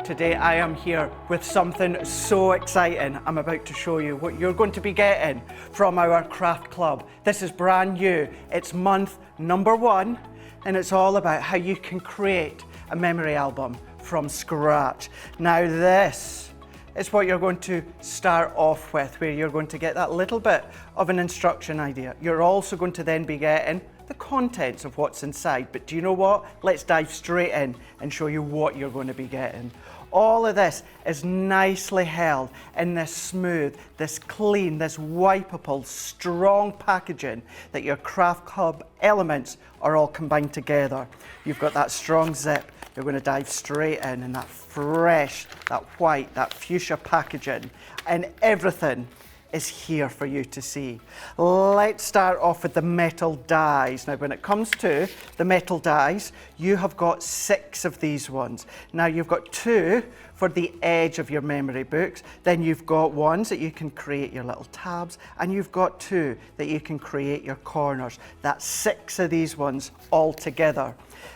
Today I am here with something so exciting. I'm about to show you what you're going to be getting from our craft club. This is brand new. It's month number 1 and it's all about how you can create a memory album from scratch. Now this is what you're going to start off with, where you're going to get that little bit of an instruction idea. You're also going to then be getting the contents of what's inside. But do you know what? Let's dive straight in and show you what you're going to be getting. All of this is nicely held in this smooth, this clean, this wipeable, strong packaging that your craft club elements are all combined together. You've got that strong zip. You're going to dive straight in and that fresh, that white, that fuchsia packaging, and everything is here for you to see. Let's start off with the metal dies. Now when it comes to the metal dies, you have got 6 of these ones. Now you've got 2 for the edge of your memory books, then you've got ones that you can create your little tabs, and you've got 2 that you can create your corners. That's 6 of these ones all together.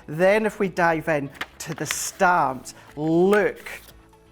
Then if we dive in to the stamps, look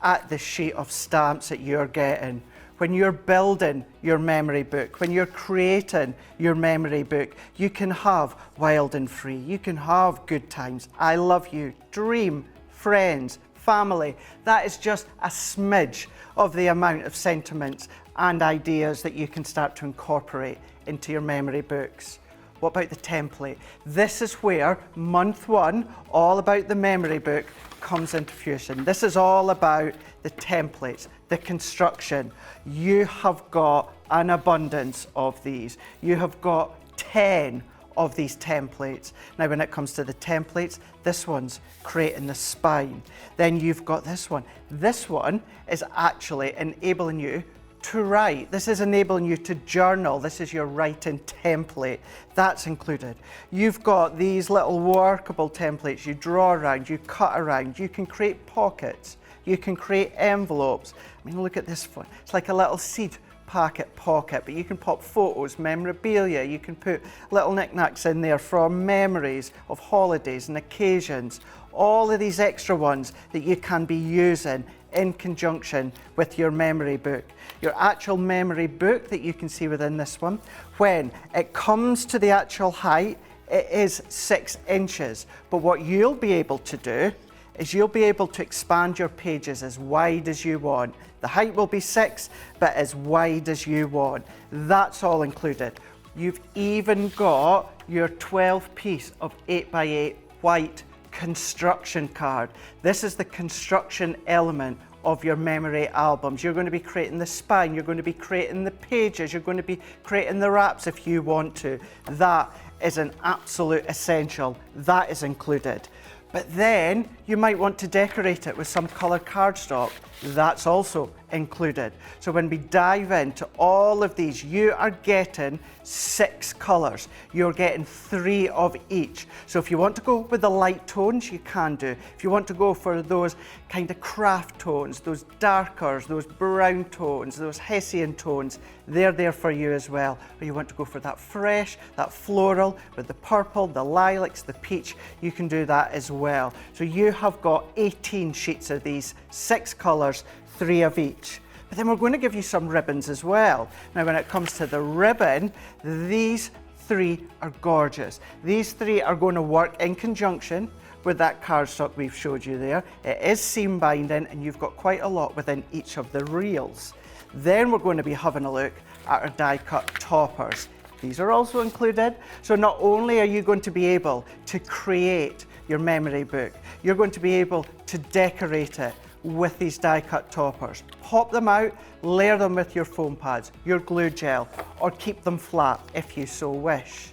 at the sheet of stamps that you're getting. When you're building your memory book, when you're creating your memory book, you can have wild and free, you can have good times, I love you, dream, friends, family. That is just a smidge of the amount of sentiments and ideas that you can start to incorporate into your memory books. What about the template? This is where month 1, all about the memory book, comes into fruition. This is all about the templates, the construction. You have got an abundance of these. You have got 10 of these templates. Now when it comes to the templates, this one's creating the spine. Then you've got this one. This one is actually enabling you to write. This is enabling you to journal. This is your writing template. That's included. You've got these little workable templates. You draw around, you cut around, you can create pockets, you can create envelopes. I mean, look at this one. It's like a little seed packet pocket, but you can pop photos, memorabilia, you can put little knickknacks in there from memories of holidays and occasions. All of these extra ones that you can be using in conjunction with your memory book. Your actual memory book that you can see within this one, when it comes to the actual height, it is 6 inches. But what you'll be able to do is you'll be able to expand your pages as wide as you want. The height will be 6, but as wide as you want. That's all included. You've even got your 12 piece of 8x8 white construction card. This is the construction element of your memory albums. You're going to be creating the spine, you're going to be creating the pages, you're going to be creating the wraps if you want to. That is an absolute essential. That is included. But then you might want to decorate it with some colored cardstock. That's also included. So when we dive into all of these, you are getting 6 colors. You're getting 3 of each. So if you want to go with the light tones, you can do. If you want to go for those kind of craft tones, those darkers, those brown tones, those Hessian tones, they're there for you as well. Or you want to go for that fresh, that floral with the purple, the lilacs, the peach, you can do that as well. So you have got 18 sheets of these, 6 colors, 3 of each. But then we're going to give you some ribbons as well. Now when it comes to the ribbon, these 3 are gorgeous. These 3 are going to work in conjunction with that cardstock we've showed you there. It is seam binding and you've got quite a lot within each of the reels. Then we're going to be having a look at our die cut toppers. These are also included. So not only are you going to be able to create your memory book, you're going to be able to decorate it with these die cut toppers. Pop them out, layer them with your foam pads, your glue gel, or keep them flat if you so wish.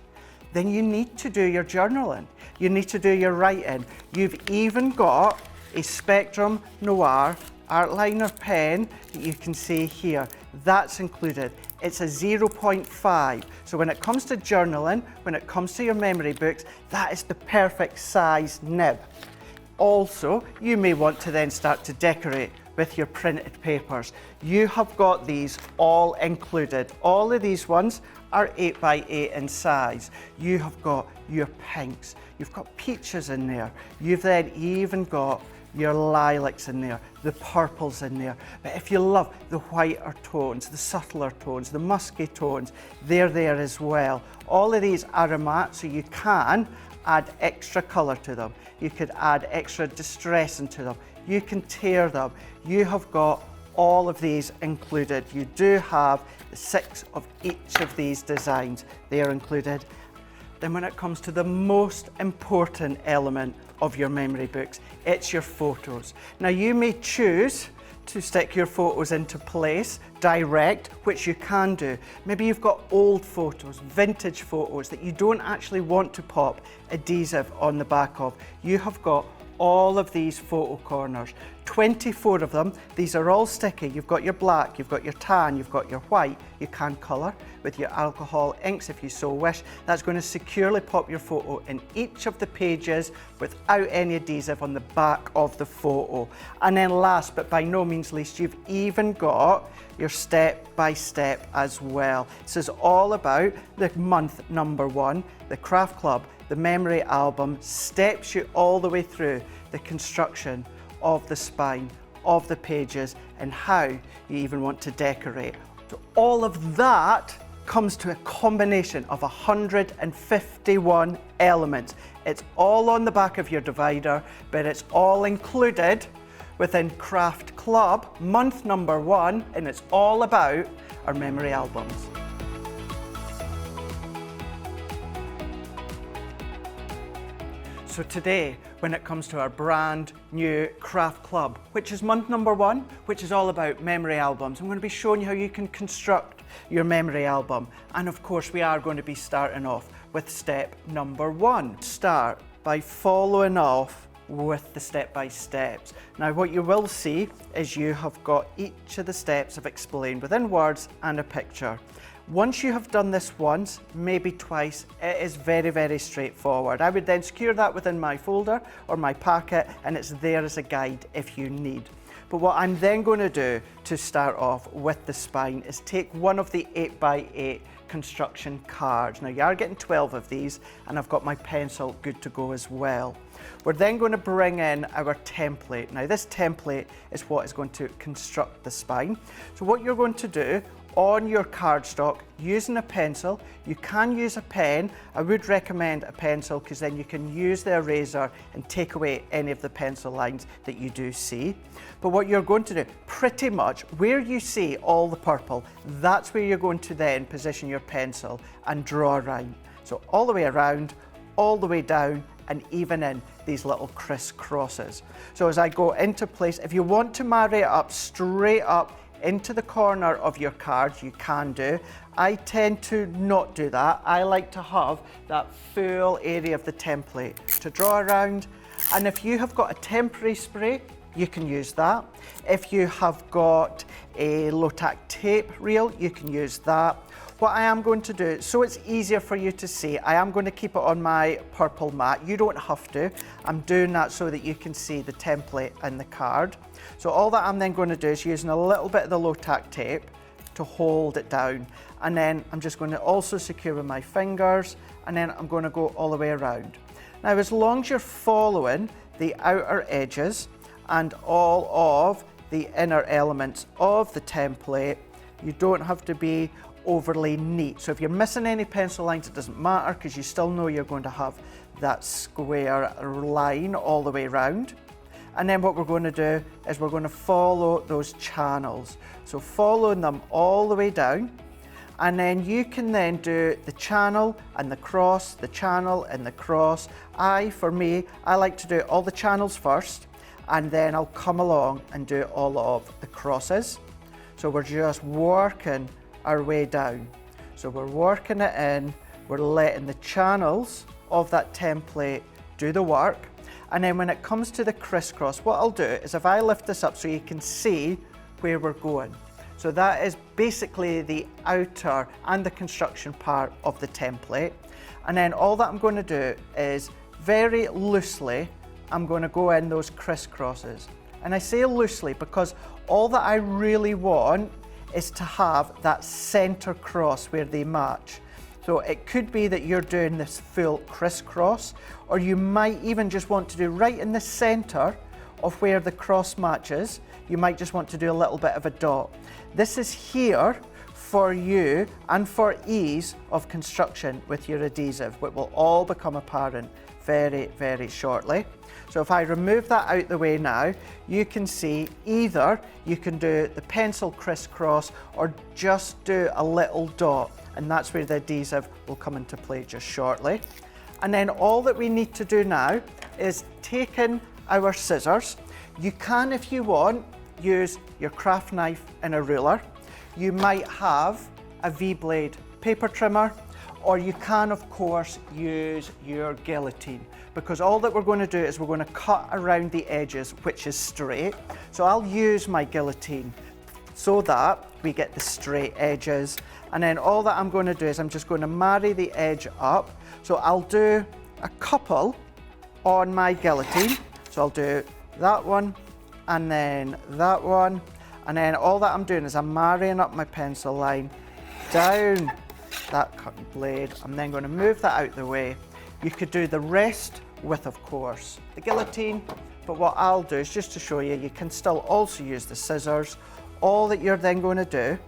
Then you need to do your journaling. You need to do your writing. You've even got a Spectrum Noir art liner pen that you can see here. That's included. It's a 0.5. So when it comes to journaling, when it comes to your memory books, that is the perfect size nib. Also, you may want to then start to decorate with your printed papers. You have got these all included. All of these ones are 8 by 8 in size. You have got your pinks, you've got peaches in there, you've then even got your lilacs in there, the purples in there. But if you love the whiter tones, the subtler tones, the musky tones, they're there as well. All of these are matte, so you can add extra colour to them. You could add extra distress into them. You can tear them. You have got all of these included. You do have 6 of each of these designs. They are included. Then when it comes to the most important element of your memory books, it's your photos. Now you may choose to stick your photos into place direct, which you can do. Maybe you've got old photos, vintage photos that you don't actually want to pop adhesive on the back of. You have got all of these photo corners, 24 of them. These are all sticky. You've got your black, you've got your tan, you've got your white. You can colour with your alcohol inks if you so wish. That's going to securely pop your photo in each of the pages without any adhesive on the back of the photo. And then last but by no means least, you've even got your step-by-step as well. This is all about the month number 1, the Craft Club. The memory album steps you all the way through the construction of the spine, of the pages, and how you even want to decorate. So all of that comes to a combination of 151 elements. It's all on the back of your divider, but it's all included within Craft Club, month number 1, and it's all about our memory albums. So today, when it comes to our brand new Craft Club, which is month number 1, which is all about memory albums, I'm going to be showing you how you can construct your memory album. And of course, we are going to be starting off with step number 1. Start by following off with the step-by-steps. Now what you will see is you have got each of the steps I've explained within words and a picture. Once you have done this once, maybe twice, it is very, very straightforward. I would then secure that within my folder or my packet, and it's there as a guide if you need. But what I'm then going to do to start off with the spine is take one of the 8 by 8 construction cards. Now you are getting 12 of these, and I've got my pencil good to go as well. We're then going to bring in our template. Now this template is what is going to construct the spine. So what you're going to do on your cardstock, using a pencil, you can use a pen. I would recommend a pencil because then you can use the eraser and take away any of the pencil lines that you do see. But what you're going to do, pretty much where you see all the purple, that's where you're going to then position your pencil and draw around. So all the way around, all the way down, and even in these little crisscrosses. So as I go into place, if you want to marry it up straight up into the corner of your card, you can do. I tend to not do that. I like to have that full area of the template to draw around. And if you have got a temporary spray, you can use that. If you have got a low-tack tape reel, you can use that. What I am going to do, so it's easier for you to see, I am going to keep it on my purple mat. You don't have to. I'm doing that so that you can see the template and the card. So all that I'm then going to do is using a little bit of the low-tack tape to hold it down. And then I'm just going to also secure with my fingers, and then I'm going to go all the way around. Now, as long as you're following the outer edges and all of the inner elements of the template, you don't have to be overly neat. So if you're missing any pencil lines, it doesn't matter because you still know you're going to have that square line all the way around. And then what we're going to do is we're going to follow those channels. So following them all the way down, and then you can then do the channel and the cross, the channel and the cross. For me, I like to do all the channels first, and then I'll come along and do all of the crosses. So we're just working our way down. So we're working it in, we're letting the channels of that template do the work. And then when it comes to the crisscross, what I'll do is if I lift this up so you can see where we're going. So that is basically the outer and the construction part of the template. And then all that I'm going to do is very loosely, I'm going to go in those crisscrosses. And I say loosely because all that I really want is to have that center cross where they match. So it could be that you're doing this full crisscross, or you might even just want to do right in the center of where the cross matches, you might just want to do a little bit of a dot. This is here for you and for ease of construction with your adhesive, which will all become apparent very, very shortly. So if I remove that out the way now, you can see either you can do the pencil crisscross or just do a little dot, and that's where the adhesive will come into play just shortly. And then all that we need to do now is take in our scissors. You can, if you want, use your craft knife and a ruler. You might have a V-blade paper trimmer, or you can, of course, use your guillotine, because all that we're going to do is we're going to cut around the edges, which is straight. So I'll use my guillotine so that we get the straight edges. And then all that I'm going to do is I'm just going to marry the edge up. So I'll do a couple on my guillotine. So I'll do that one and then that one. And then all that I'm doing is I'm marrying up my pencil line down that cutting blade. I'm then going to move that out the way. You could do the rest with, of course, the guillotine, but what I'll do is just to show you, you can still also use the scissors. All that you're then going to do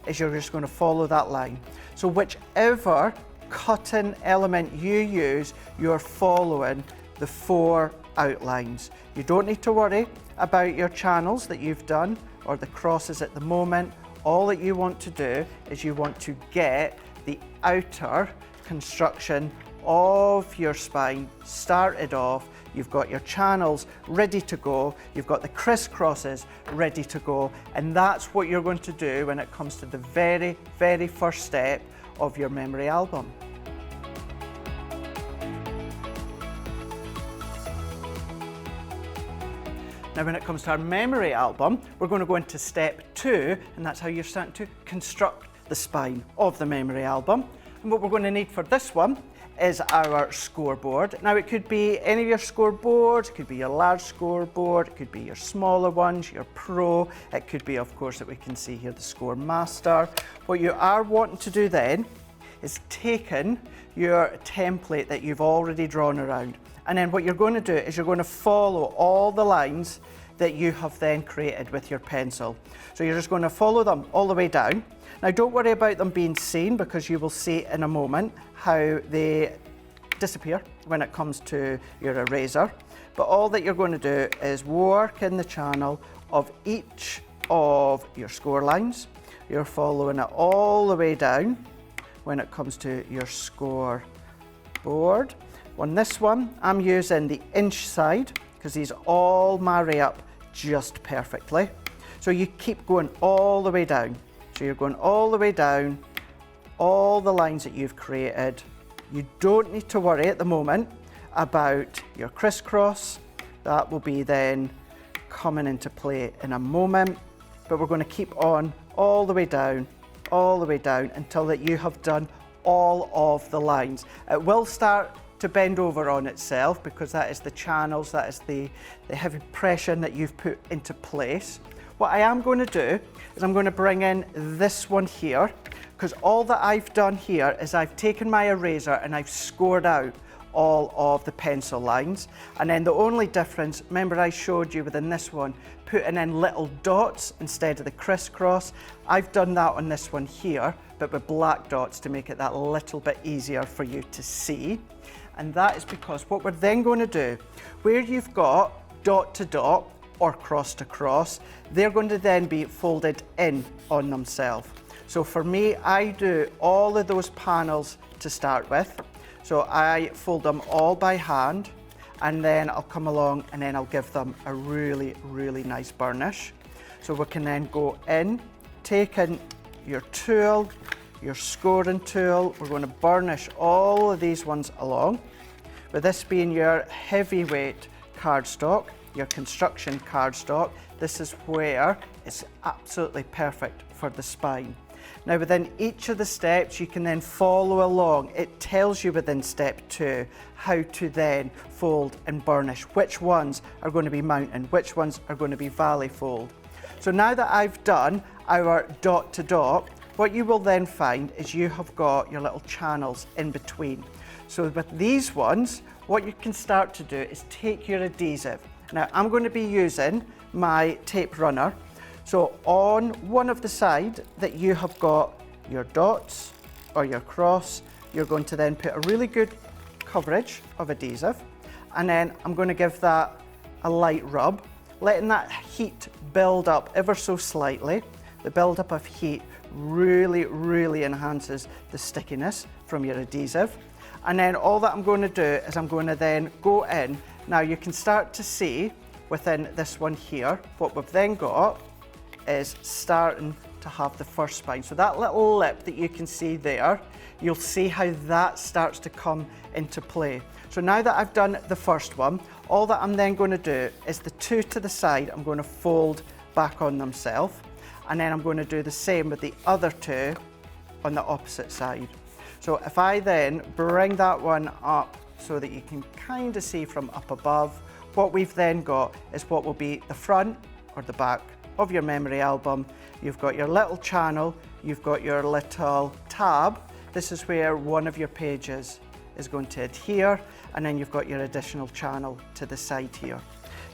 is you're just going to follow that line. So whichever cutting element you use, you're following the 4 outlines. You don't need to worry about your channels that you've done or the crosses at the moment. All that you want to do is you want to get the outer construction of your spine started off. You've got your channels ready to go, you've got the crisscrosses ready to go, and that's what you're going to do when it comes to the very, very first step of your memory album. Now when it comes to our memory album, we're going to go into step 2, and that's how you're starting to construct the spine of the memory album. And what we're going to need for this one is our scoreboard. Now it could be any of your scoreboards, it could be your large scoreboard, it could be your smaller ones, your Pro, it could be, of course, that we can see here the Score Master. What you are wanting to do then is taking your template that you've already drawn around, and then what you're going to do is you're going to follow all the lines that you have then created with your pencil. So you're just going to follow them all the way down. Now don't worry about them being seen, because you will see in a moment how they disappear when it comes to your eraser. But all that you're going to do is work in the channel of each of your score lines. You're following it all the way down when it comes to your score board. On this one, I'm using the inch side because these all marry up just perfectly. So you keep going all the way down. So you're going all the way down, all the lines that you've created. You don't need to worry at the moment about your crisscross. That will be then coming into play in a moment. But we're going to keep on all the way down until that you have done all of the lines. It will start to bend over on itself because that is the channels, that is the heavy pressure that you've put into place. What I am going to do is I'm going to bring in this one here, because all that I've done here is I've taken my eraser and I've scored out all of the pencil lines. And then the only difference, remember I showed you within this one, putting in little dots instead of the crisscross. I've done that on this one here, but with black dots to make it that little bit easier for you to see. And that is because what we're then going to do, where you've got dot to dot or cross to cross, they're going to then be folded in on themselves. So for me, I do all of those panels to start with. So I fold them all by hand, and then I'll come along and then I'll give them a really, really nice burnish. So we can then go in, take in your tool, your scoring tool. We're going to burnish all of these ones along. With this being your heavyweight cardstock, your construction cardstock, this is where it's absolutely perfect for the spine. Now within each of the steps you can then follow along. It tells you within step 2 how to then fold and burnish, which ones are going to be mountain, which ones are going to be valley fold. So now that I've done our dot to dot, what you will then find is you have got your little channels in between. So with these ones, what you can start to do is take your adhesive. Now I'm going to be using my tape runner. So on one of the side that you have got your dots or your cross, you're going to then put a really good coverage of adhesive, and then I'm going to give that a light rub, letting that heat build up ever so slightly. The build up of heat really enhances the stickiness from your adhesive. And then all that I'm going to do is I'm going to then go in. Now you can start to see within this one here, what we've then got is starting to have the first spine. So that little lip that you can see there, you'll see how that starts to come into play. So now that I've done the first one, all that I'm then going to do is the two to the side, I'm going to fold back on themselves, and then I'm going to do the same with the other two on the opposite side. So if I then bring that one up so that you can kind of see from up above, what we've then got is what will be the front or the back of your memory album. You've got your little channel, you've got your little tab. This is where one of your pages is going to adhere, and then you've got your additional channel to the side here.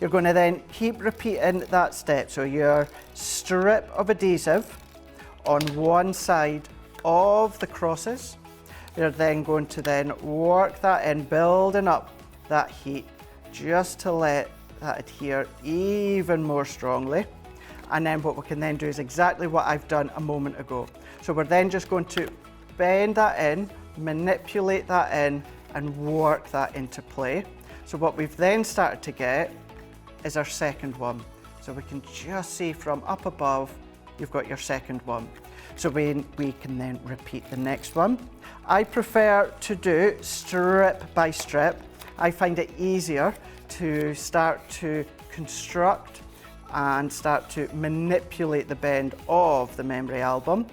You're going to then keep repeating that step. So your strip of adhesive on one side of the crosses. You're then going to then work that in, building up that heat just to let that adhere even more strongly. And then what we can then do is exactly what I've done a moment ago. So we're then just going to bend that in, manipulate that in, and work that into play. So what we've then started to get is our second one. So we can just see from up above, you've got your second one. So we can then repeat the next one. I prefer to do strip by strip. I find it easier to start to construct and start to manipulate the bend of the memory album.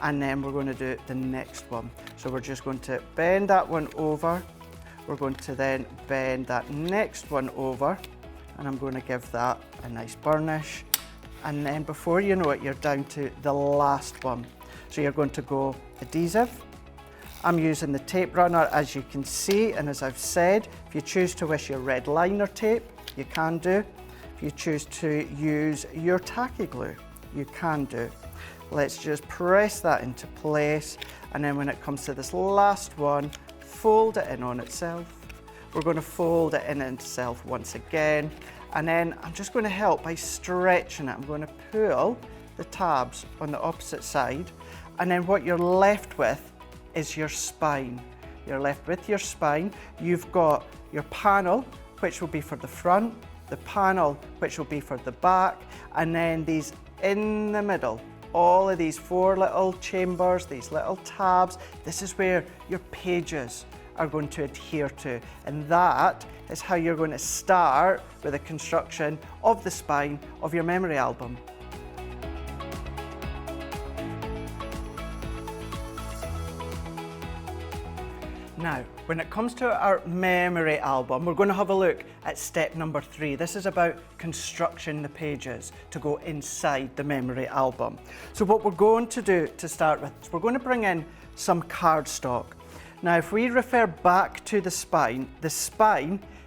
And then we're going to do the next one. So we're just going to bend that one over. We're going to then bend that next one over, and I'm going to give that a nice burnish. And then before you know it, you're down to the last one. So you're going to go adhesive. I'm using the tape runner, as you can see, and as I've said, if you choose to wish your red liner tape, you can do. If you choose to use your tacky glue, you can do. Let's just press that into place, and then when it comes to this last one, fold it in on itself. We're going to fold it in itself once again, and then I'm just going to help by stretching it. I'm going to pull the tabs on the opposite side, and then what you're left with is your spine. You're left with your spine. You've got your panel, which will be for the front, the panel, which will be for the back, and then these in the middle. All of these four little chambers, these little tabs, this is where your pages are going to adhere to. And that is how you're going to start with the construction of the spine of your memory album. Now, when it comes to our memory album, we're going to have a look at step number 3. This is about constructing the pages to go inside the memory album. So what we're going to do to start with is we're going to bring in some cardstock. Now, if we refer back to the spine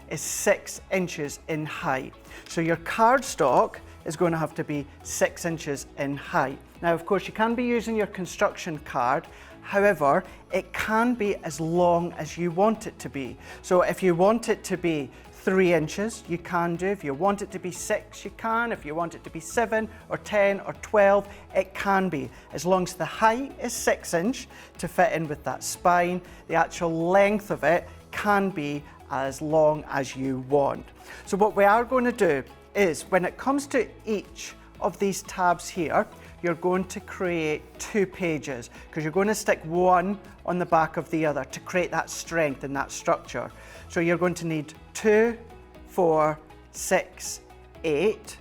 is 6 inches in height. So your cardstock is going to have to be 6 inches in height. Now, of course, you can be using your construction card. However, it can be as long as you want it to be. So if you want it to be 3 inches, you can do. If you want it to be 6, you can. If you want it to be 7 or 10 or 12, it can be. As long as the height is 6 inch to fit in with that spine, the actual length of it can be as long as you want. So what we are going to do is, when it comes to each of these tabs here, you're going to create 2 pages, because you're going to stick one on the back of the other to create that strength and that structure. So you're going to need 2, 4, 6, 8,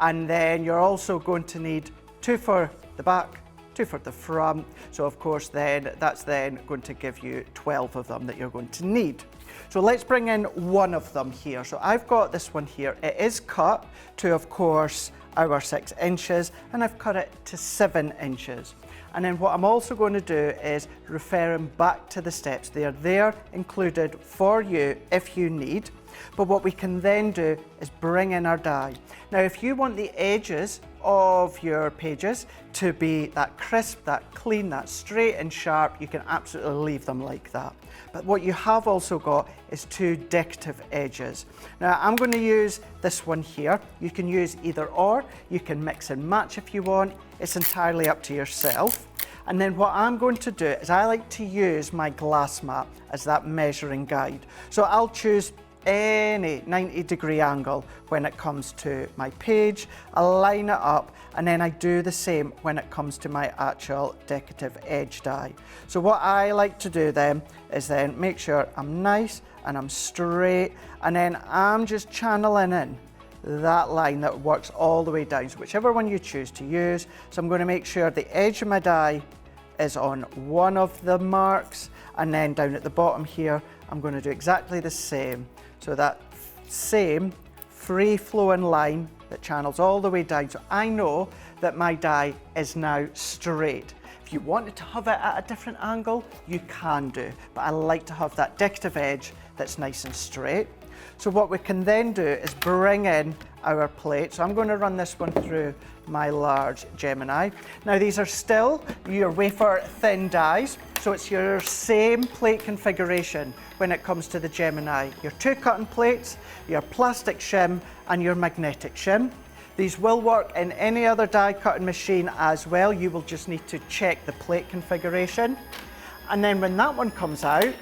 and then you're also going to need 2 for the back, 2 for the front. So of course then that's then going to give you 12 of them that you're going to need. So let's bring in one of them here. So I've got this one here. It is cut to, of course, our 6 inches, and I've cut it to 7 inches. And then what I'm also going to do is refer them back to the steps. They are there included for you if you need. But what we can then do is bring in our die. Now, if you want the edges of your pages to be that crisp, that clean, that straight and sharp, you can absolutely leave them like that. But what you have also got is two decorative edges. Now, I'm going to use this one here. You can use either or, you can mix and match if you want. It's entirely up to yourself. And then what I'm going to do is I like to use my glass mat as that measuring guide. So I'll choose any 90-degree angle when it comes to my page. I'll line it up, and then I do the same when it comes to my actual decorative edge die. So what I like to do then is then make sure I'm nice and I'm straight, and then I'm just channeling in that line that works all the way down. So whichever one you choose to use. So I'm going to make sure the edge of my die is on one of the marks, and then down at the bottom here I'm going to do exactly the same. So that same free-flowing line that channels all the way down. So I know that my die is now straight. If you wanted to have it at a different angle, you can do, but I like to have that decorative edge that's nice and straight. So what we can then do is bring in our plate. So I'm going to run this one through my large Gemini. Now, these are still your wafer thin dies, so it's your same plate configuration when it comes to the Gemini. Your two cutting plates, your plastic shim and your magnetic shim. These will work in any other die cutting machine as well. You will just need to check the plate configuration. And then when that one comes out,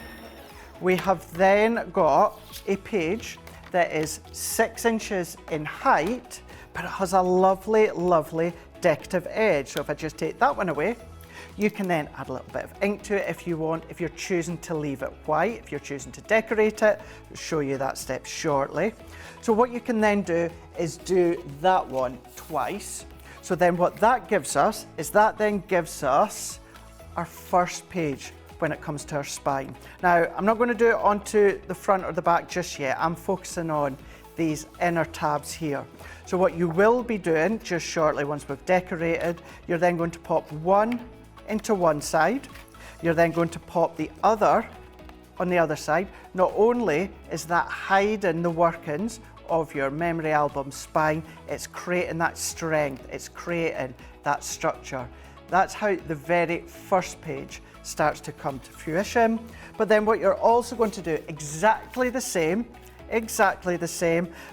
we have then got a page that is 6 inches in height, but it has a lovely, lovely decorative edge. So if I just take that one away, you can then add a little bit of ink to it if you want, if you're choosing to leave it white, if you're choosing to decorate it. I'll show you that step shortly. So what you can then do is do that one twice. So then what that gives us is that then gives us our first page when it comes to our spine. Now, I'm not going to do it onto the front or the back just yet. I'm focusing on these inner tabs here. So what you will be doing just shortly once we've decorated, you're then going to pop one into one side. You're then going to pop the other on the other side. Not only is that hiding the workings of your memory album spine, it's creating that strength, it's creating that structure. That's how the very first page starts to come to fruition. But then what you're also going to do exactly the same,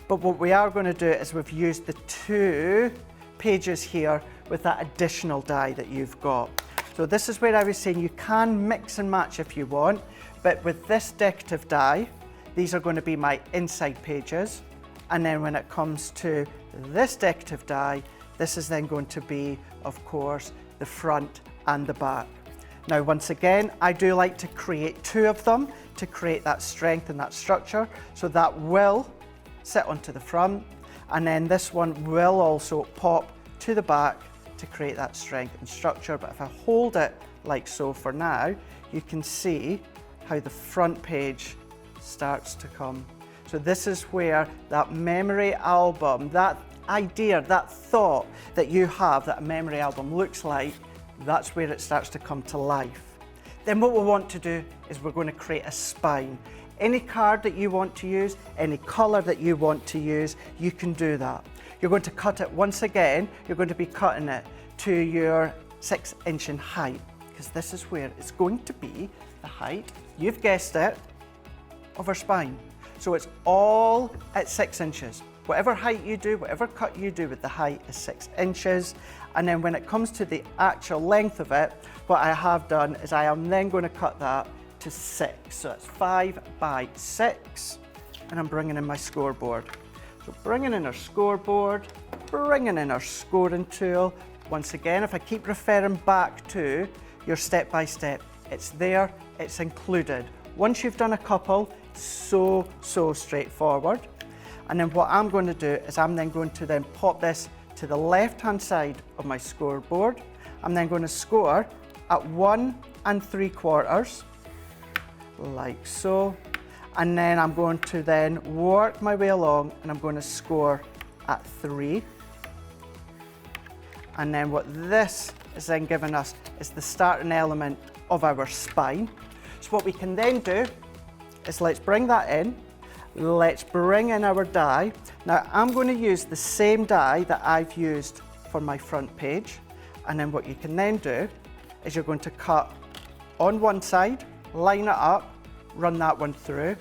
but what we are going to do is we've used the two pages here with that additional die that you've got. So this is where I was saying you can mix and match if you want, but with this decorative die, these are going to be my inside pages. And then when it comes to this decorative die, this is then going to be, of course, the front and the back. Now, once again, I do like to create two of them to create that strength and that structure. So that will sit onto the front, and then this one will also pop to the back to create that strength and structure. But if I hold it like so for now, you can see how the front page starts to come. So this is where that memory album, that idea, that thought that you have that a memory album looks like, that's where it starts to come to life. Then what we want to do is we're going to create a spine. Any card that you want to use, any colour that you want to use, you can do that. You're going to cut it once again, you're going to be cutting it to your 6 inch in height, because this is where it's going to be the height, you've guessed it, of our spine. So it's all at 6 inches. Whatever height you do, whatever cut you do with the height is 6 inches. And then when it comes to the actual length of it, what I have done is I am then going to cut that to 6. So it's 5 by 6. And I'm bringing in my scoreboard. So bringing in our scoreboard, bringing in our scoring tool. Once again, if I keep referring back to your step-by-step, it's there, it's included. Once you've done a couple, so straightforward. And then what I'm going to do is I'm then going to then pop this to the left-hand side of my scoreboard. I'm then going to score at 1 3/4, like so. And then I'm going to then work my way along and I'm going to score at 3. And then what this is then giving us is the starting element of our spine. So what we can then do is let's bring that in. Let's bring in our die. Now I'm going to use the same die that I've used for my front page. And then what you can then do is you're going to cut on one side, line it up, run that one through.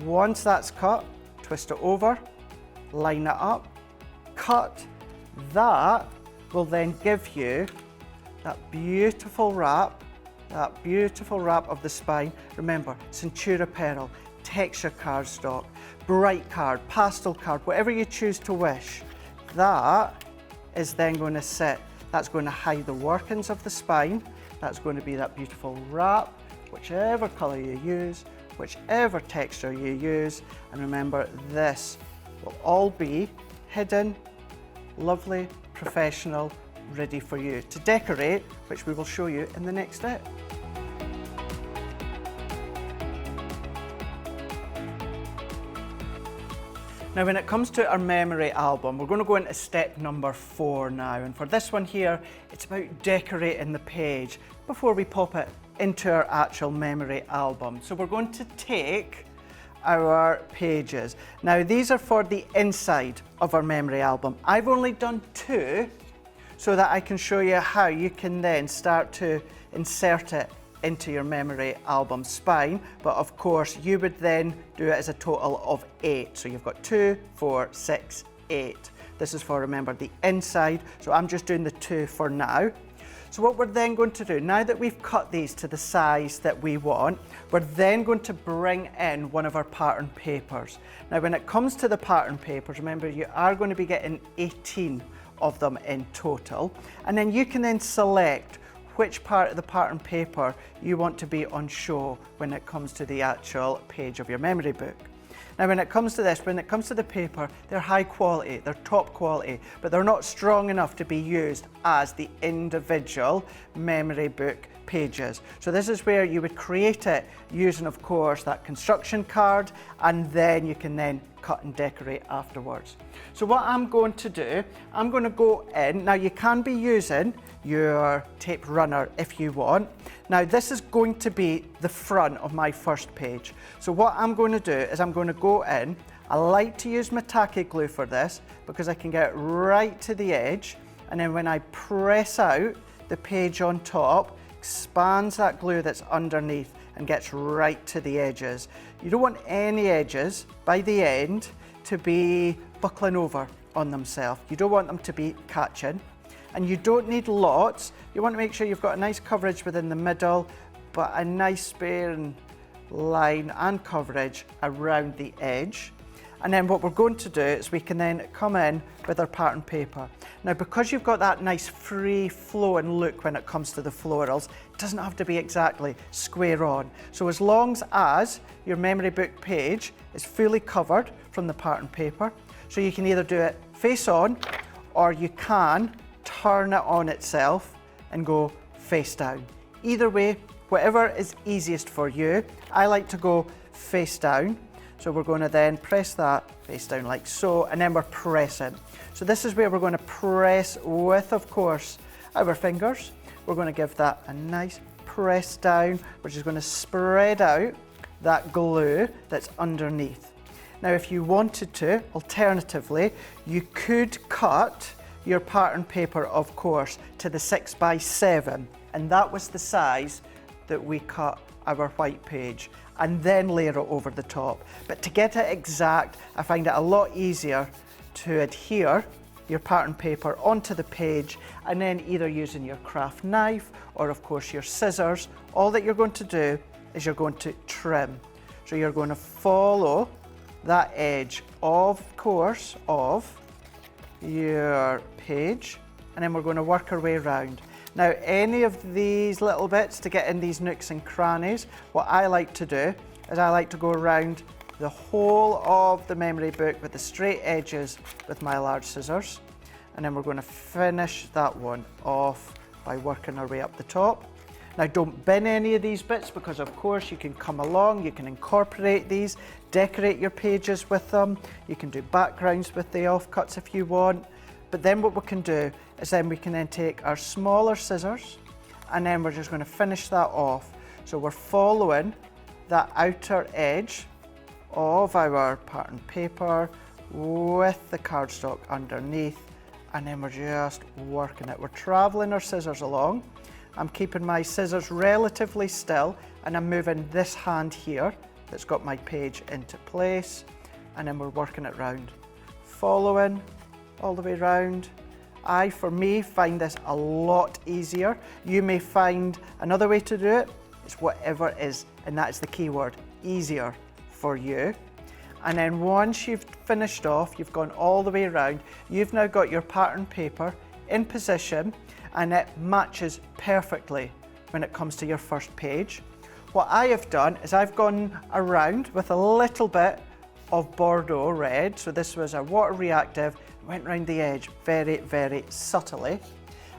Once that's cut, twist it over, line it up, cut. That will then give you that beautiful wrap of the spine. Remember, Centura Pearl, texture cardstock, bright card, pastel card, whatever you choose to wish. That is then going to sit. That's going to hide the workings of the spine. That's going to be that beautiful wrap, whichever colour you use, whichever texture you use. And remember, this will all be hidden, lovely, professional, ready for you to decorate, which we will show you in the next step. Now when it comes to our memory album, we're going to go into step number 4 now. And for this one here, it's about decorating the page before we pop it into our actual memory album. So we're going to take our pages. Now these are for the inside of our memory album. I've only done 2 so that I can show you how you can then start to insert it into your memory album spine, but of course you would then do it as a total of 8. So you've got 2, 4, 6, 8. This is for, remember, the inside, so I'm just doing the 2 for now. So what we're then going to do, now that we've cut these to the size that we want, we're then going to bring in one of our pattern papers. Now when it comes to the pattern papers, remember you are going to be getting 18 of them in total, and then you can then select which part of the pattern paper you want to be on show when it comes to the actual page of your memory book. Now when it comes to this, when it comes to the paper, they're high quality, they're top quality, but they're not strong enough to be used as the individual memory book pages. So this is where you would create it using, of course, that construction card, and then you can then cut and decorate afterwards. So what I'm going to do, I'm going to go in. Now you can be using your tape runner if you want. Now this is going to be the front of my first page. So what I'm going to do is I'm going to go in. I like to use my tacky glue for this because I can get it right to the edge, and then when I press out, the page on top expands that glue that's underneath and gets right to the edges. You don't want any edges by the end to be buckling over on themselves. You don't want them to be catching, and you don't need lots. You want to make sure you've got a nice coverage within the middle, but a nice sparing line and coverage around the edge. And then what we're going to do is we can then come in with our pattern paper. Now because you've got that nice free flowing look when it comes to the florals, it doesn't have to be exactly square on. So as long as your memory book page is fully covered from the pattern paper, so you can either do it face on, or you can turn it on itself and go face down. Either way, whatever is easiest for you. I like to go face down. So we're going to then press that face down like so, and then we're pressing. So this is where we're going to press with, of course, our fingers. We're going to give that a nice press down, which is going to spread out that glue that's underneath. Now if you wanted to, alternatively, you could cut your pattern paper, of course, to the 6x7, and that was the size that we cut our white page, and then layer it over the top. But to get it exact, I find it a lot easier to adhere your pattern paper onto the page, and then either using your craft knife or of course your scissors. All that you're going to do is you're going to trim. So you're going to follow that edge, of course, of your page, and then we're going to work our way around. Now any of these little bits to get in these nooks and crannies, what I like to do is I like to go around the whole of the memory book with the straight edges with my large scissors, and then we're going to finish that one off by working our way up the top. Now don't bin any of these bits, because of course you can come along, you can incorporate these, decorate your pages with them, you can do backgrounds with the offcuts if you want. But then what we can do is then we can then take our smaller scissors and then we're just going to finish that off. So we're following that outer edge of our pattern paper with the cardstock underneath, and then we're just working it. We're traveling our scissors along. I'm keeping my scissors relatively still and I'm moving this hand here that's got my page into place, and then we're working it round. Following all the way round. For me, find this a lot easier. You may find another way to do it. It's whatever is, and that's the key word, easier for you. And then once you've finished off, you've gone all the way around, you've now got your pattern paper in position and it matches perfectly when it comes to your first page. What I have done is I've gone around with a little bit of Bordeaux red. So this was a water reactive, went around the edge very, very subtly.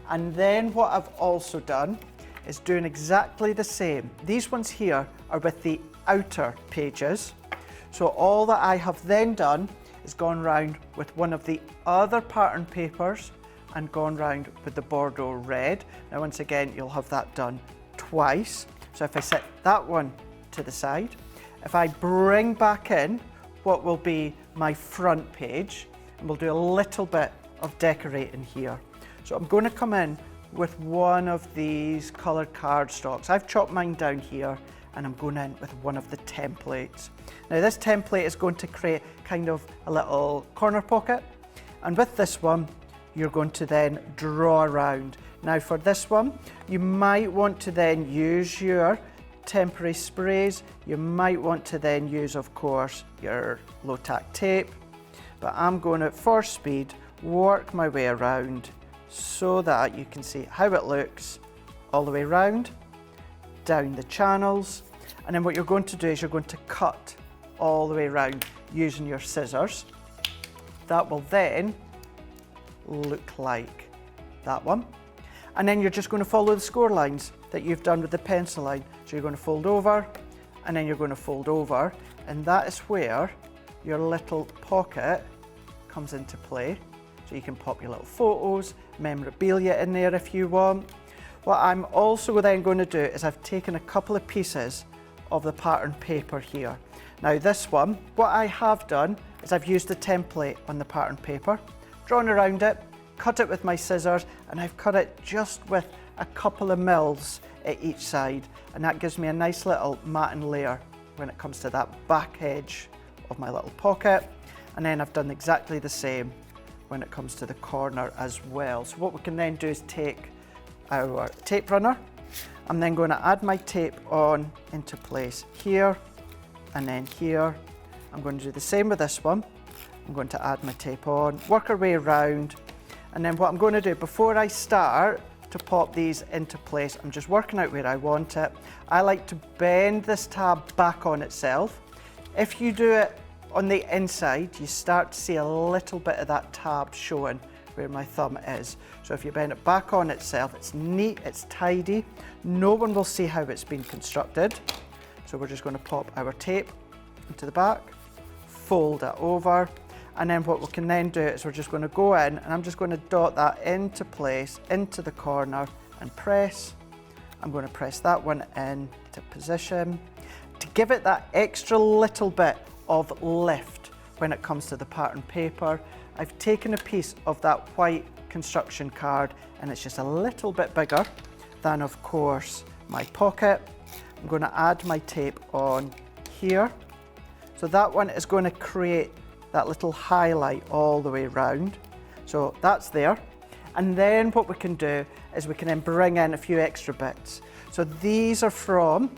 And then what I've also done is doing exactly the same. These ones here are with the outer pages. So all that I have then done is gone round with one of the other pattern papers and gone round with the Bordeaux red. Now once again, you'll have that done twice. So if I set that one to the side, if I bring back in what will be my front page, and we'll do a little bit of decorating here. So I'm going to come in with one of these coloured cardstocks. I've chopped mine down here and I'm going in with one of the templates. Now this template is going to create kind of a little corner pocket, and with this one you're going to then draw around. Now for this one you might want to then use your temporary sprays, you might want to then use of course your low tack tape, but I'm going to, for speed, work my way around so that you can see how it looks all the way around, down the channels, and then what you're going to do is you're going to cut all the way around using your scissors. That will then look like that one. And then you're just going to follow the score lines that you've done with the pencil line. So you're going to fold over, and then you're going to fold over, and that is where your little pocket comes into play. So you can pop your little photos, memorabilia in there if you want. What I'm also then going to do is I've taken a couple of pieces of the pattern paper here. Now this one, what I have done is I've used the template on the pattern paper, drawn around it, cut it with my scissors, and I've cut it just with a couple of mils at each side, and that gives me a nice little matting layer when it comes to that back edge of my little pocket. And then I've done exactly the same when it comes to the corner as well. So what we can then do is take our tape runner. I'm then going to add my tape on into place here and then here. I'm going to do the same with this one. I'm going to add my tape on, work our way around, and then what I'm going to do before I start to pop these into place, I'm just working out where I want it. I like to bend this tab back on itself. If you do it on the inside, you start to see a little bit of that tab showing where my thumb is. So if you bend it back on itself, it's neat, it's tidy. No one will see how it's been constructed. So we're just going to pop our tape into the back, fold it over, and then what we can then do is we're just going to go in, and I'm just going to dot that into place, into the corner, and press. I'm going to press that one into position to give it that extra little bit of lift when it comes to the pattern paper. I've taken a piece of that white construction card, and it's just a little bit bigger than, of course, my pocket. I'm going to add my tape on here. So that one is going to create that little highlight all the way around. So that's there. And then what we can do is we can then bring in a few extra bits. So these are from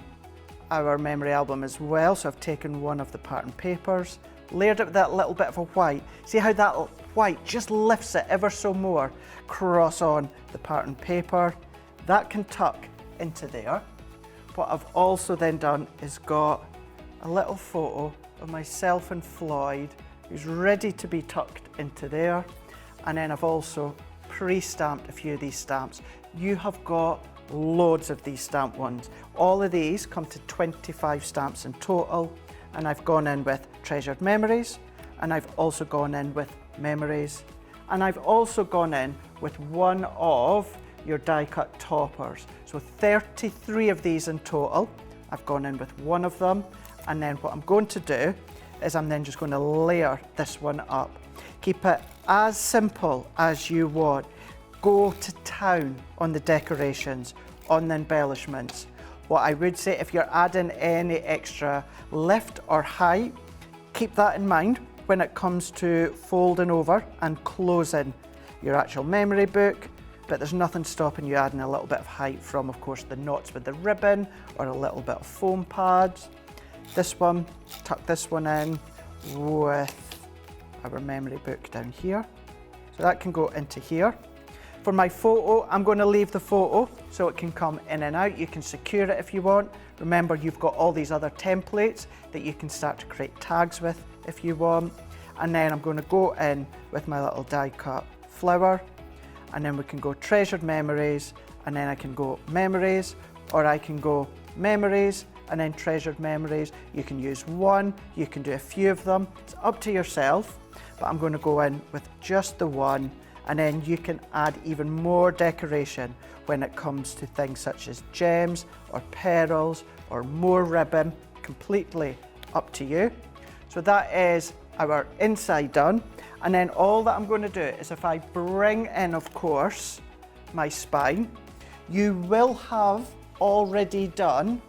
our memory album as well. So I've taken one of the pattern papers, layered it with that little bit of a white. See how that white just lifts it ever so more across on the pattern paper. That can tuck into there. What I've also then done is got a little photo of myself and Floyd, who's ready to be tucked into there. And then I've also pre-stamped a few of these stamps. You have got loads of these stamped ones. All of these come to 25 stamps in total, and I've gone in with treasured memories, and I've also gone in with memories, And I've also gone in with one of your die cut toppers. So 33 of these in total. I've gone in with one of them. And then what I'm going to do is I'm then just going to layer this one up. Keep it as simple as you want. Go to town on the decorations, on the embellishments. What I would say, if you're adding any extra lift or height, keep that in mind when it comes to folding over and closing your actual memory book, but there's nothing stopping you adding a little bit of height from, of course, the knots with the ribbon or a little bit of foam pads. This one, tuck this one in with our memory book down here. So that can go into here. For my photo, I'm going to leave the photo so it can come in and out. You can secure it if you want. Remember, you've got all these other templates that you can start to create tags with if you want. And then I'm going to go in with my little die cut flower, and then we can go treasured memories, and then I can go memories, or I can go memories and then treasured memories. You can use one, you can do a few of them. It's up to yourself, but I'm going to go in with just the one. And then you can add even more decoration when it comes to things such as gems or pearls or more ribbon, completely up to you. So that is our inside done. And then all that I'm going to do is if I bring in, of course, my spine, you will have already done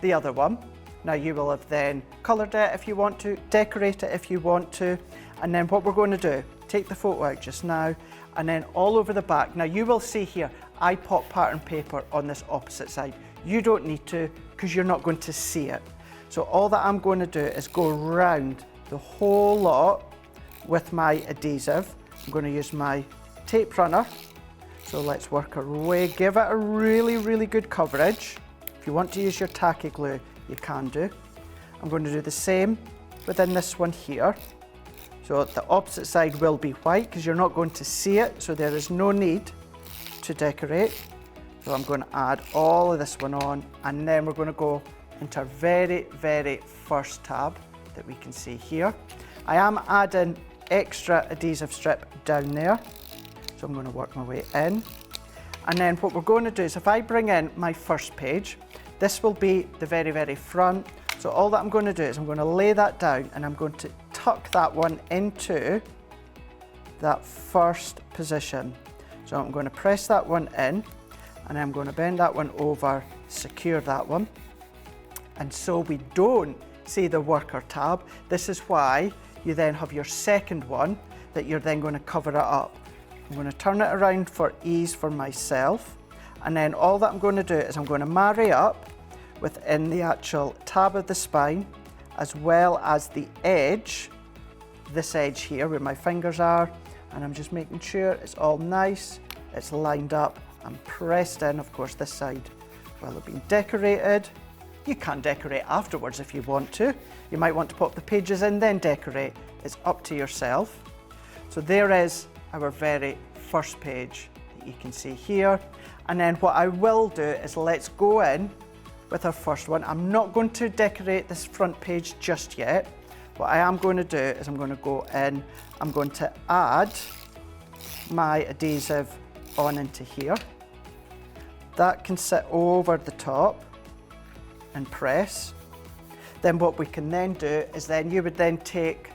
the other one. Now you will have then coloured it if you want to, decorate it if you want to. And then what we're going to do, take the photo out just now, and then all over the back. Now you will see here, I pop pattern paper on this opposite side. You don't need to, because you're not going to see it. So all that I'm going to do is go around the whole lot with my adhesive. I'm going to use my tape runner. So let's work our way, give it a really, really good coverage. If you want to use your tacky glue, you can do. I'm going to do the same within this one here. So the opposite side will be white because you're not going to see it, so there is no need to decorate. So I'm going to add all of this one on, and then we're going to go into our very, very first tab that we can see here. I am adding extra adhesive strip down there, so I'm going to work my way in. And then what we're going to do is if I bring in my first page, this will be the very, very front. So all that I'm going to do is I'm going to lay that down, and I'm going to tuck that one into that first position. So I'm going to press that one in, and I'm going to bend that one over, secure that one. And so we don't see the worker tab. This is why you then have your second one that you're then going to cover it up. I'm going to turn it around for ease for myself. And then all that I'm going to do is I'm going to marry up within the actual tab of the spine, as well as the edge, this edge here where my fingers are, and I'm just making sure it's all nice, it's lined up and pressed in. Of course, this side will have been decorated. You can decorate afterwards if you want to. You might want to pop the pages in, then decorate. It's up to yourself. So there is our very first page that you can see here. And then what I will do is let's go in with our first one. I'm not going to decorate this front page just yet. What I am going to do is I'm going to go in, I'm going to add my adhesive on into here. That can sit over the top and press. Then what we can then do is then you would then take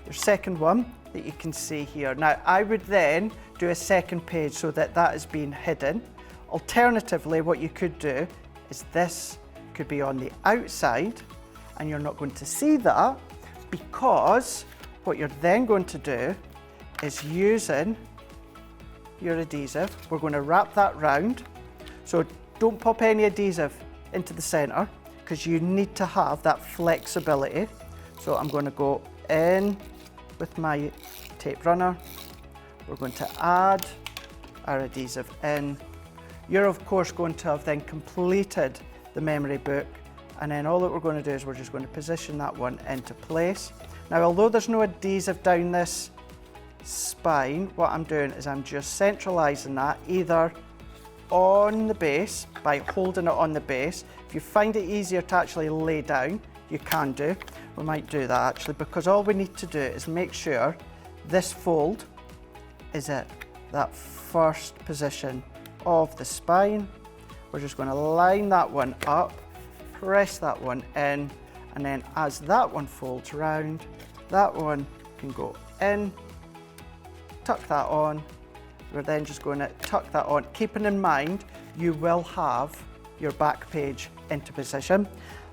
your second one that you can see here. Now I would then do a second page so that that is being hidden. Alternatively, what you could do is this could be on the outside, and you're not going to see that because what you're then going to do is using your adhesive, we're going to wrap that round. So don't pop any adhesive into the center because you need to have that flexibility. So I'm going to go in with my tape runner. We're going to add our adhesive in. You're of course going to have then completed the memory book, and then all that we're going to do is we're just going to position that one into place. Now although there's no adhesive down this spine, what I'm doing is I'm just centralising that either on the base by holding it on the base. If you find it easier to actually lay down, you can do. We might do that actually, because all we need to do is make sure this fold is it, that first position of the spine. We're just going to line that one up, press that one in, and then as that one folds round, that one can go in, tuck that on. We're then just going to tuck that on, keeping in mind you will have your back page into position.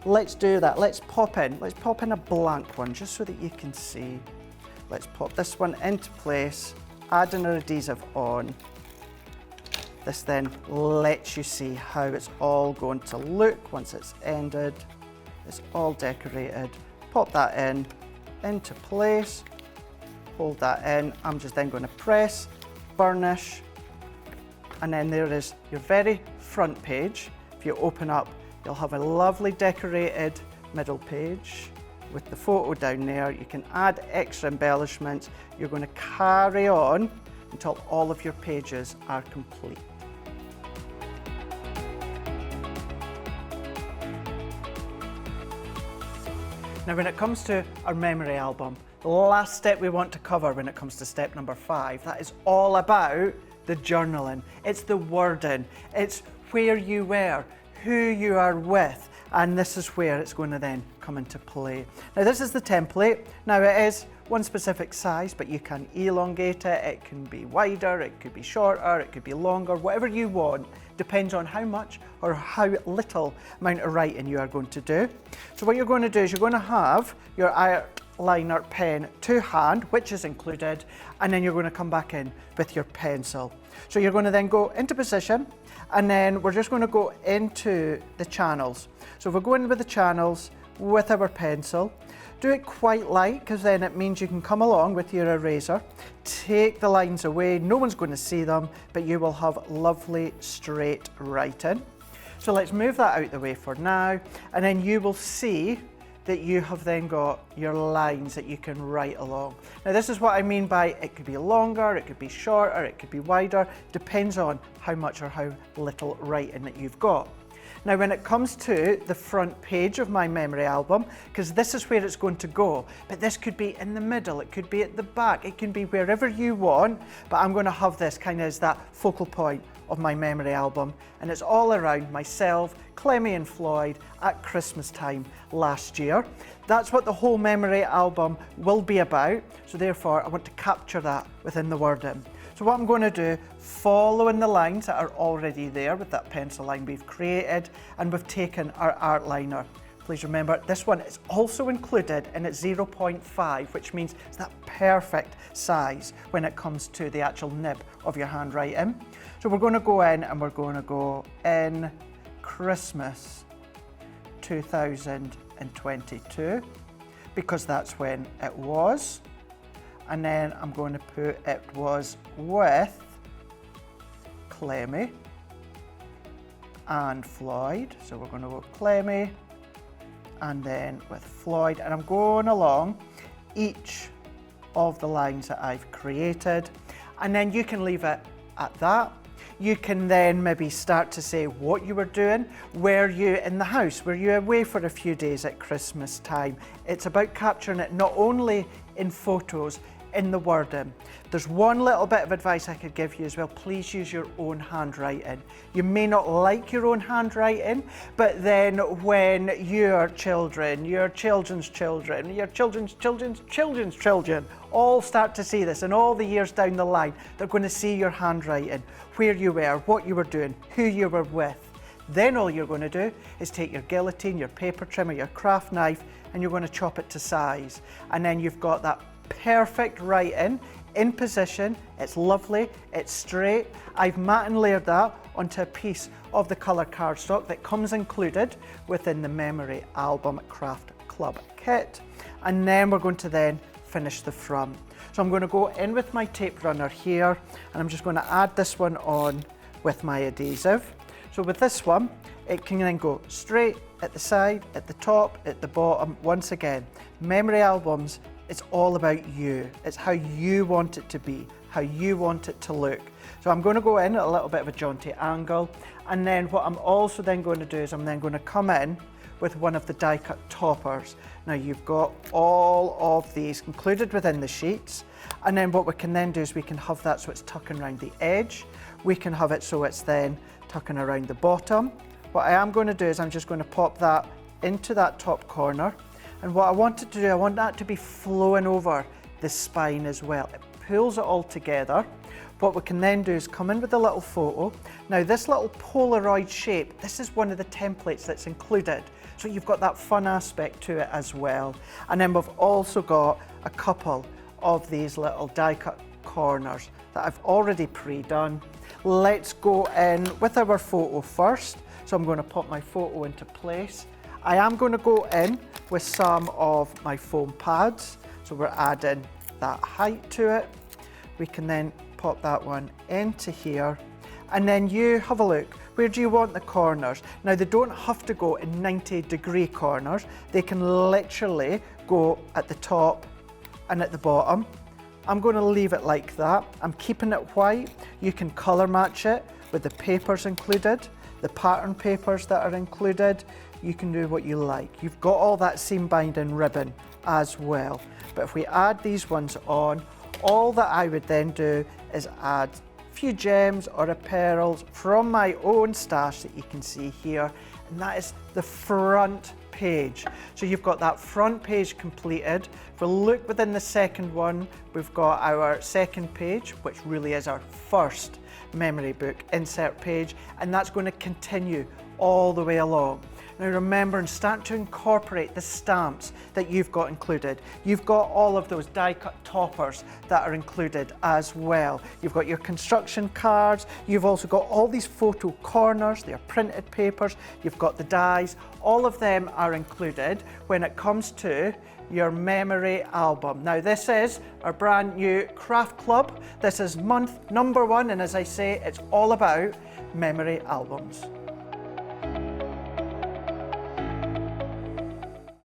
Let's do that. Let's pop in a blank one just so that you can see. Let's pop this one into place, adding our adhesive on. This then lets you see how it's all going to look once it's ended. It's all decorated. Pop that in, into place, hold that in. I'm just then going to press, burnish, and then there is your very front page. If you open up, you'll have a lovely decorated middle page with the photo down there. You can add extra embellishments. You're going to carry on until all of your pages are complete. Now, when it comes to our memory album, the last step we want to cover when it comes to step number 5, that is all about the journaling. It's the wording. It's where you were, who you are with, and this is where it's going to then come into play. Now, this is the template. Now, it is one specific size, but you can elongate it. It can be wider, it could be shorter, it could be longer, whatever you want. Depends on how much or how little amount of writing you are going to do. So what you're going to do is you're going to have your eyeliner pen to hand, which is included, and then you're going to come back in with your pencil. So you're going to then go into position, and then we're just going to go into the channels. So if we're going with the channels with our pencil, do it quite light, because then it means you can come along with your eraser, take the lines away, no one's going to see them, but you will have lovely straight writing. So let's move that out the way for now, and then you will see that you have then got your lines that you can write along. Now, this is what I mean by it could be longer, it could be shorter, it could be wider, depends on how much or how little writing that you've got. Now, when it comes to the front page of my memory album, because this is where it's going to go, but this could be in the middle, it could be at the back, it can be wherever you want, but I'm going to have this kind of as that focal point of my memory album, and it's all around myself, Clemmy and Floyd at Christmas time last year. That's what the whole memory album will be about, so therefore I want to capture that within the wording. So what I'm going to do, following the lines that are already there with that pencil line we've created, and we've taken our art liner. Please remember, this one is also included and it's 0.5, which means it's that perfect size when it comes to the actual nib of your handwriting. So we're going to go in and we're going to go in Christmas 2022, because that's when it was. And then I'm going to put it was with Clemmy and Floyd. So we're going to go Clemmy and then with Floyd. And I'm going along each of the lines that I've created. And then you can leave it at that. You can then maybe start to say what you were doing. Were you in the house? Were you away for a few days at Christmas time? It's about capturing it not only in photos, in the wording. There's one little bit of advice I could give you as well. Please use your own handwriting. You may not like your own handwriting, but then when your children, your children's children, your children's children's children's children all start to see this, and all the years down the line, they're going to see your handwriting, where you were, what you were doing, who you were with. Then all you're going to do is take your guillotine, your paper trimmer, your craft knife, and you're going to chop it to size. And then you've got that perfect writing in position. It's lovely, it's straight. I've matte and layered that onto a piece of the colour cardstock that comes included within the Memory Album Craft Club kit. And then we're going to then finish the front. So I'm going to go in with my tape runner here, and I'm just going to add this one on with my adhesive. So with this one, it can then go straight at the side, at the top, at the bottom. Once again, memory albums, it's all about you. It's how you want it to be, how you want it to look. So I'm going to go in at a little bit of a jaunty angle, and then what I'm also then going to do is I'm then going to come in with one of the die cut toppers. Now you've got all of these included within the sheets, and then what we can then do is we can have that so it's tucking around the edge. We can have it so it's then tucking around the bottom. What I am going to do is I'm just going to pop that into that top corner, and what I want it to do, I want that to be flowing over the spine as well. It pulls it all together. What we can then do is come in with a little photo. Now this little Polaroid shape, this is one of the templates that's included. So you've got that fun aspect to it as well. And then we've also got a couple of these little die cut corners that I've already pre-done. Let's go in with our photo first. So I'm going to pop my photo into place. I am going to go in with some of my foam pads. So we're adding that height to it. We can then pop that one into here, and then you have a look. Where do you want the corners? Now they don't have to go in 90-degree corners. They can literally go at the top and at the bottom. I'm going to leave it like that. I'm keeping it white. You can colour match it with the papers included, the pattern papers that are included. You can do what you like. You've got all that seam binding ribbon as well. But if we add these ones on, all that I would then do is add a few gems or pearls from my own stash that you can see here, and that is the front page. So you've got that front page completed. If we look within the second one, we've got our second page, which really is our first memory book insert page, and that's going to continue all the way along. Now remember, and start to incorporate the stamps that you've got included. You've got all of those die cut toppers that are included as well. You've got your construction cards. You've also got all these photo corners. They are printed papers. You've got the dies. All of them are included when it comes to your memory album. Now this is our brand new craft club. This is month number 1, and as I say, it's all about memory albums.